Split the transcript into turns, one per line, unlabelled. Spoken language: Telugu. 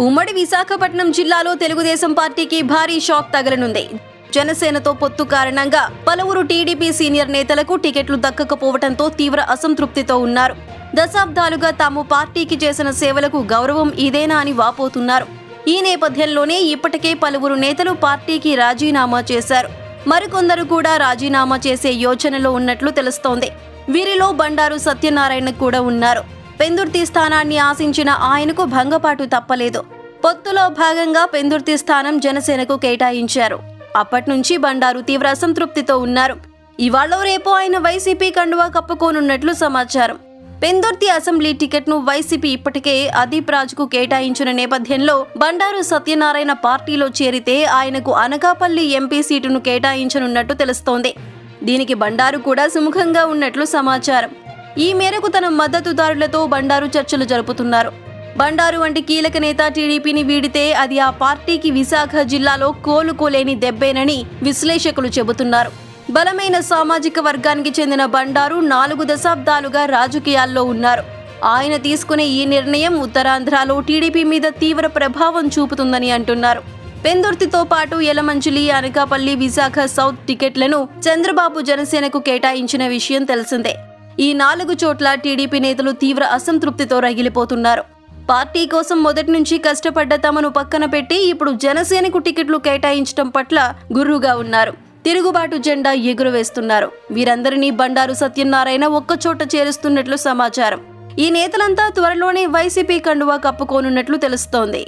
ఉమ్మడి విశాఖపట్నం జిల్లాలో తెలుగుదేశం పార్టీకి భారీ షాక్ తగలనుంది. జనసేనతో పొత్తు కారణంగా పలువురు టీడీపీ సీనియర్ నేతలకు టికెట్లు దక్కకపోవడంతో తీవ్ర అసంతృప్తితో ఉన్నారు. దశాబ్దాలుగా తాము పార్టీకి చేసిన సేవలకు గౌరవం ఇదేనా అని వాపోతున్నారు. ఈ నేపథ్యంలోనే ఇప్పటికే పలువురు నేతలు పార్టీకి రాజీనామా చేశారు. మరికొందరు కూడా రాజీనామా చేసే యోచనలో ఉన్నట్లు తెలుస్తోంది. వీరిలో బండారు సత్యనారాయణ కూడా ఉన్నారు. పెందుర్తి స్థానాన్ని ఆశించిన ఆయనకు భంగపాటు తప్పలేదు. పొత్తులో భాగంగా పెందుర్తి స్థానం జనసేనకు కేటాయించారు. అప్పటి నుంచి బండారు తీవ్ర అసంతృప్తితో ఉన్నారు. ఇవాళ రేపు ఆయన వైసీపీ కండువా కప్పుకోనున్నట్లు సమాచారం. పెందుర్తి అసెంబ్లీ టికెట్ను వైసీపీ ఇప్పటికే అదీప్ రాజుకు కేటాయించిన నేపథ్యంలో బండారు సత్యనారాయణ పార్టీలో చేరితే ఆయనకు అనకాపల్లి ఎంపీ సీటును కేటాయించనున్నట్టు తెలుస్తోంది. దీనికి బండారు కూడా సుముఖంగా ఉన్నట్లు సమాచారం. ఈ మేరకు తన మద్దతుదారులతో బండారు చర్చలు జరుపుతున్నారు. బండారు వంటి కీలక నేత టీడీపీని వీడితే అది ఆ పార్టీకి విశాఖ జిల్లాలో కోలుకోలేని దెబ్బేనని విశ్లేషకులు చెబుతున్నారు. బలమైన సామాజిక వర్గానికి చెందిన బండారు 4 దశాబ్దాలుగా రాజకీయాల్లో ఉన్నారు. ఆయన తీసుకునే ఈ నిర్ణయం ఉత్తరాంధ్రలో టీడీపీ మీద తీవ్ర ప్రభావం చూపుతుందని అంటున్నారు. పెందుర్తితో పాటు యలమంచిలి, అనకాపల్లి, విశాఖ సౌత్ టికెట్లను చంద్రబాబు జనసేనకు కేటాయించిన విషయం తెలిసిందే. ఈ 4 చోట్ల టీడీపీ నేతలు తీవ్ర అసంతృప్తితో రగిలిపోతున్నారు. పార్టీ కోసం మొదటి నుంచి కష్టపడ్డ తమను పక్కన పెట్టి ఇప్పుడు జనసేనకు టికెట్లు కేటాయించడం పట్ల గుర్రుగా ఉన్నారు. తిరుగుబాటు జెండా ఎగురవేస్తున్నారు. వీరందరినీ బండారు సత్యనారాయణ ఒక్కచోట చేరుస్తున్నట్లు సమాచారం. ఈ నేతలంతా త్వరలోనే వైసీపీ కండువా కప్పుకోనున్నట్లు తెలుస్తోంది.